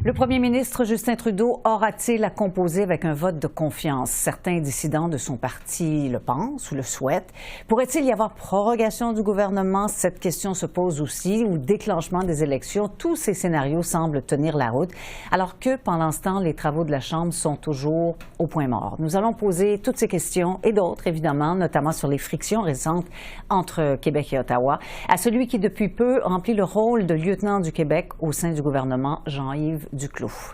Le premier ministre Justin Trudeau aura-t-il à composer avec un vote de confiance? Certains dissidents de son parti le pensent ou le souhaitent. Pourrait-il y avoir prorogation du gouvernement? Cette question se pose aussi, ou déclenchement des élections. Tous ces scénarios semblent tenir la route, alors que pendant ce temps, les travaux de la Chambre sont toujours au point mort. Nous allons poser toutes ces questions et d'autres, évidemment, notamment sur les frictions récentes entre Québec et Ottawa, à celui qui, depuis peu, remplit le rôle de lieutenant du Québec au sein du gouvernement, Jean-Yves Duclos.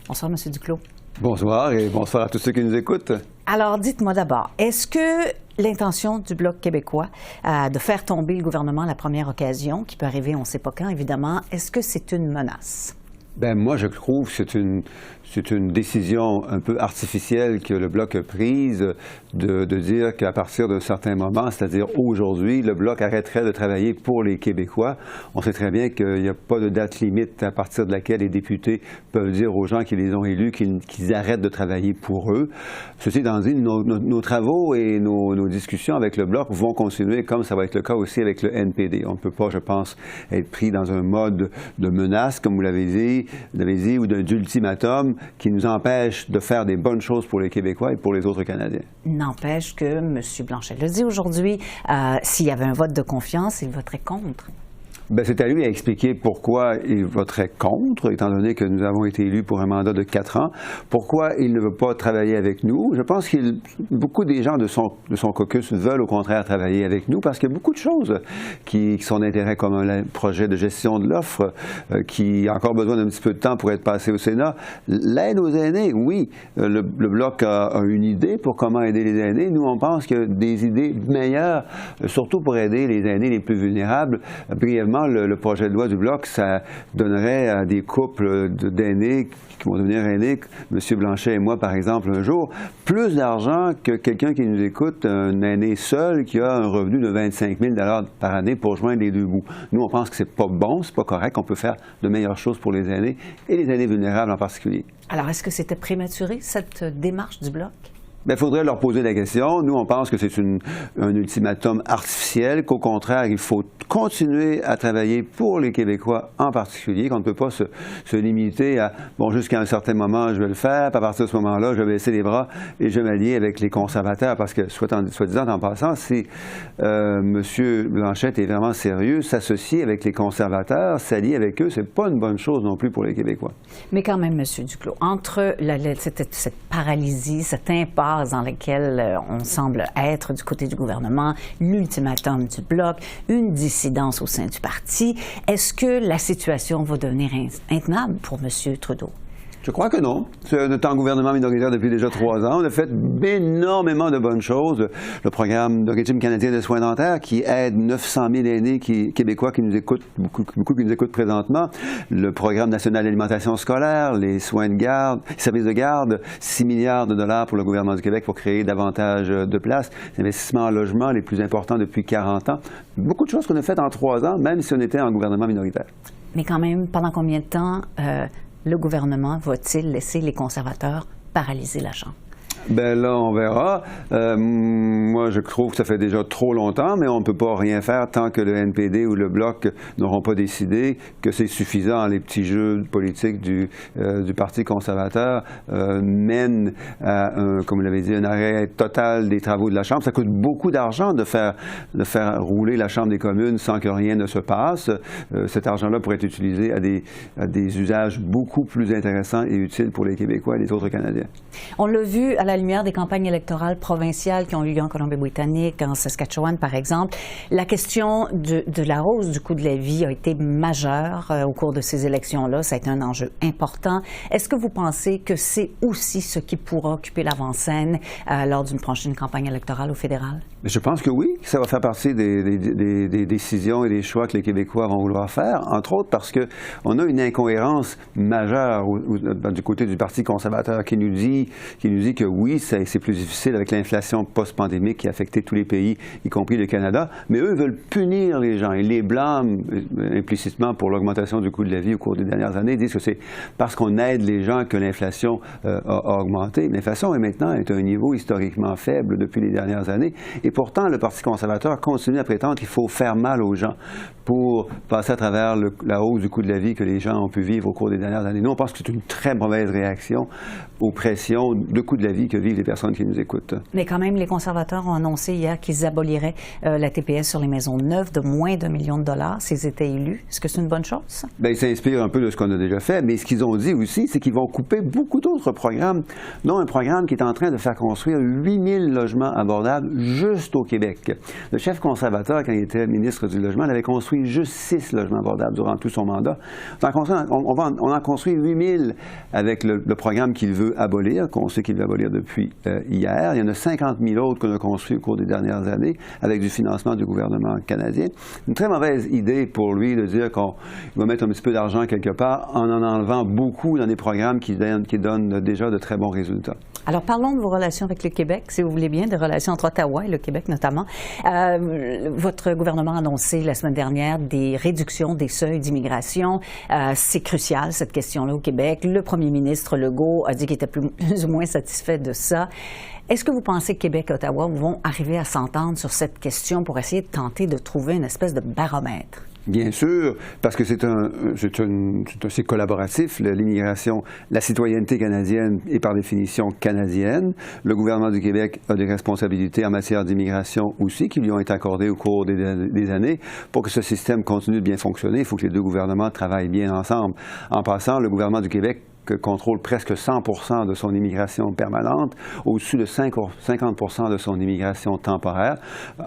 Bonsoir, M. Duclos. Bonsoir et bonsoir à tous ceux qui nous écoutent. Alors, dites-moi d'abord, est-ce que l'intention du Bloc québécois de faire tomber le gouvernement à la première occasion, qui peut arriver on ne sait pas quand, évidemment, est-ce que c'est une menace? Bien, moi, je trouve que c'est une décision un peu artificielle que le Bloc a prise de dire qu'à partir d'un certain moment, c'est-à-dire aujourd'hui, le Bloc arrêterait de travailler pour les Québécois. On sait très bien qu'il n'y a pas de date limite à partir de laquelle les députés peuvent dire aux gens qui les ont élus qu'ils arrêtent de travailler pour eux. Ceci étant dit, nos travaux et nos discussions avec le Bloc vont continuer comme ça va être le cas aussi avec le NPD. On ne peut pas, je pense, être pris dans un mode de menace, comme vous l'avez dit, ou d'ultimatum qui nous empêche de faire des bonnes choses pour les Québécois et pour les autres Canadiens. N'empêche que M. Blanchet le dit aujourd'hui, s'il y avait un vote de confiance, il voterait contre. Bien, c'est à lui à expliquer pourquoi il voterait contre, étant donné que nous avons été élus pour un mandat de 4 ans. Pourquoi il ne veut pas travailler avec nous? Je pense que beaucoup des gens de son caucus veulent au contraire travailler avec nous parce qu'il y a beaucoup de choses qui sont d'intérêt, comme un projet de gestion de l'offre qui a encore besoin d'un petit peu de temps pour être passé au Sénat. L'aide aux aînés, oui, le Bloc a une idée pour comment aider les aînés. Nous, on pense qu'il y a des idées meilleures, surtout pour aider les aînés les plus vulnérables. Brièvement, le projet de loi du Bloc, ça donnerait à des couples d'aînés qui vont devenir aînés, M. Blanchet et moi, par exemple, un jour, plus d'argent que quelqu'un qui nous écoute, un aîné seul qui a un revenu de 25 000 $ par année pour joindre les deux bouts. Nous, on pense que c'est pas bon, c'est pas correct, on peut faire de meilleures choses pour les aînés et les aînés vulnérables en particulier. Alors, est-ce que c'était prématuré, cette démarche du Bloc? Bien, il faudrait leur poser la question. Nous, on pense que c'est un ultimatum artificiel, qu'au contraire, il faut continuer à travailler pour les Québécois en particulier, qu'on ne peut pas se limiter à, bon, jusqu'à un certain moment, je vais le faire, puis à partir de ce moment-là, je vais baisser les bras et je vais m'allier avec les conservateurs, parce que, soit disant en passant, si M. Blanchet est vraiment sérieux, s'associer avec les conservateurs, s'allier avec eux, c'est pas une bonne chose non plus pour les Québécois. Mais quand même, M. Duclos, entre cette paralysie, cette impasse dans laquelle on semble être du côté du gouvernement, l'ultimatum du Bloc, une dissidence au sein du parti, est-ce que la situation va devenir intenable pour M. Trudeau? Je crois que non. Nous sommes en gouvernement minoritaire depuis déjà 3 ans. On a fait énormément de bonnes choses. Le programme de régime canadien de soins dentaires qui aide 900 000 aînés québécois qui nous écoutent, beaucoup qui nous écoutent présentement. Le programme national d'alimentation scolaire, les soins de garde, les services de garde, 6 milliards de dollars pour le gouvernement du Québec pour créer davantage de places. Les investissements en logement les plus importants depuis 40 ans. Beaucoup de choses qu'on a faites en 3 ans, même si on était en gouvernement minoritaire. Mais quand même, pendant combien de temps le gouvernement va-t-il laisser les conservateurs paralyser la Chambre? Bien là, on verra. Moi, je trouve que ça fait déjà trop longtemps, mais on ne peut pas rien faire tant que le NPD ou le Bloc n'auront pas décidé que c'est suffisant. Les petits jeux politiques du Parti conservateur mènent à, comme vous l'avez dit, un arrêt total des travaux de la Chambre. Ça coûte beaucoup d'argent de faire rouler la Chambre des communes sans que rien ne se passe. Cet argent-là pourrait être utilisé à des usages beaucoup plus intéressants et utiles pour les Québécois et les autres Canadiens. On l'a vu à la lumière des campagnes électorales provinciales qui ont eu lieu en Colombie-Britannique, en Saskatchewan, par exemple. La question de la hausse du coût de la vie a été majeure au cours de ces élections-là. Ça a été un enjeu important. Est-ce que vous pensez que c'est aussi ce qui pourra occuper l'avant-scène lors d'une prochaine campagne électorale au fédéral? Je pense que oui, ça va faire partie des décisions et des choix que les Québécois vont vouloir faire, entre autres parce qu'on a une incohérence majeure du côté du Parti conservateur qui nous dit que oui, oui, c'est plus difficile avec l'inflation post-pandémique qui a affecté tous les pays, y compris le Canada, mais eux veulent punir les gens. Ils les blâment implicitement pour l'augmentation du coût de la vie au cours des dernières années. Ils disent que c'est parce qu'on aide les gens que l'inflation a augmenté. L'inflation est maintenant à un niveau historiquement faible depuis les dernières années. Et pourtant, le Parti conservateur continue à prétendre qu'il faut faire mal aux gens pour passer à travers la hausse du coût de la vie que les gens ont pu vivre au cours des dernières années. Nous, on pense que c'est une très mauvaise réaction aux pressions de coût de la vie que vivent les personnes qui nous écoutent. Mais quand même, les conservateurs ont annoncé hier qu'ils aboliraient la TPS sur les maisons neuves de moins d'1 million de dollars s'ils étaient élus. Est-ce que c'est une bonne chose, ça? Bien, ils s'inspirent un peu de ce qu'on a déjà fait, mais ce qu'ils ont dit aussi, c'est qu'ils vont couper beaucoup d'autres programmes, dont un programme qui est en train de faire construire 8000 logements abordables juste au Québec. Le chef conservateur, quand il était ministre du Logement, il avait construit juste 6 logements abordables durant tout son mandat. On en construit 8000 avec le programme qu'il veut abolir, qu'on sait qu'il veut abolir depuis hier. Il y en a 50 000 autres qu'on a construits au cours des dernières années avec du financement du gouvernement canadien. Une très mauvaise idée pour lui de dire qu'on va mettre un petit peu d'argent quelque part en enlevant beaucoup dans des programmes qui donnent déjà de très bons résultats. Alors, parlons de vos relations avec le Québec, si vous voulez bien, des relations entre Ottawa et le Québec notamment. Votre gouvernement a annoncé la semaine dernière des réductions des seuils d'immigration. C'est crucial, cette question-là, au Québec. Le premier ministre Legault a dit qu'il était plus ou moins satisfait de ça. Est-ce que vous pensez que Québec et Ottawa vont arriver à s'entendre sur cette question pour essayer de tenter de trouver une espèce de baromètre? Bien sûr, parce que c'est collaboratif, l'immigration, la citoyenneté canadienne est par définition canadienne. Le gouvernement du Québec a des responsabilités en matière d'immigration aussi qui lui ont été accordées au cours des années. Pour que ce système continue de bien fonctionner, il faut que les deux gouvernements travaillent bien ensemble. En passant, le gouvernement du Québec contrôle presque 100 % de son immigration permanente, au-dessus de 50 % de son immigration temporaire.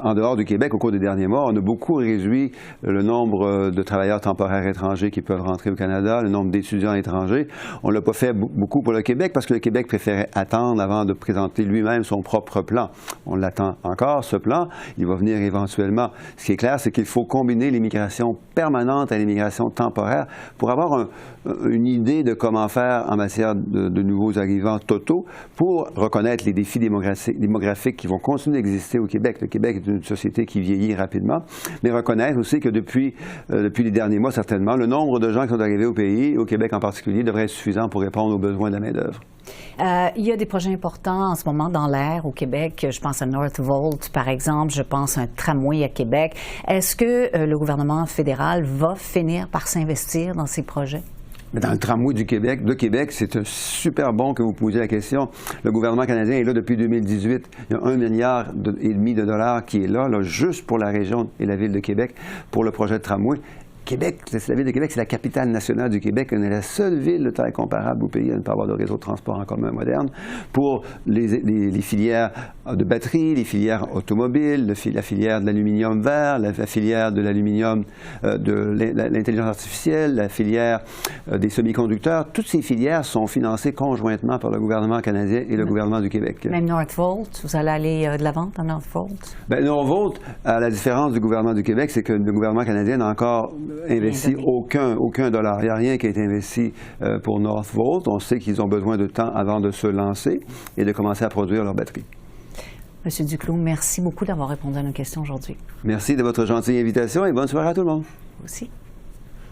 En dehors du Québec, au cours des derniers mois, on a beaucoup réduit le nombre de travailleurs temporaires étrangers qui peuvent rentrer au Canada, le nombre d'étudiants étrangers. On ne l'a pas fait beaucoup pour le Québec parce que le Québec préférait attendre avant de présenter lui-même son propre plan. On l'attend encore, ce plan. Il va venir éventuellement. Ce qui est clair, c'est qu'il faut combiner l'immigration permanente à l'immigration temporaire pour avoir une idée de comment faire en matière de nouveaux arrivants totaux pour reconnaître les défis démographiques qui vont continuer d'exister au Québec. Le Québec est une société qui vieillit rapidement, mais reconnaître aussi que depuis les derniers mois, certainement, le nombre de gens qui sont arrivés au pays, au Québec en particulier, devrait être suffisant pour répondre aux besoins de la main-d'œuvre. Il y a des projets importants en ce moment dans l'air au Québec. Je pense à Northvolt, par exemple. Je pense à un tramway à Québec. Est-ce que le gouvernement fédéral va finir par s'investir dans ces projets? Mais dans le tramway de Québec, c'est super bon que vous posiez la question. Le gouvernement canadien est là depuis 2018. Il y a 1,5 milliard de dollars qui est là, juste pour la région et la ville de Québec, pour le projet de tramway. Québec, la ville de Québec, c'est la capitale nationale du Québec. On est la seule ville de taille comparable au pays à ne pas avoir de réseau de transport en commun moderne. Pour les filières de batterie, les filières automobiles, la filière de l'aluminium vert, la filière de l'aluminium de l'intelligence artificielle, la filière des semi-conducteurs, toutes ces filières sont financées conjointement par le gouvernement canadien et le gouvernement du Québec. Même Northvolt, vous allez aller de l'avant dans Northvolt? Bien, Northvolt, à la différence du gouvernement du Québec, c'est que le gouvernement canadien n'a encore investi aucun dollar. Il n'y a rien qui a été investi pour Northvolt. On sait qu'ils ont besoin de temps avant de se lancer et de commencer à produire leurs batteries. Monsieur Duclos, merci beaucoup d'avoir répondu à nos questions aujourd'hui. Merci de votre gentille invitation et bonne soirée à tout le monde. Vous aussi.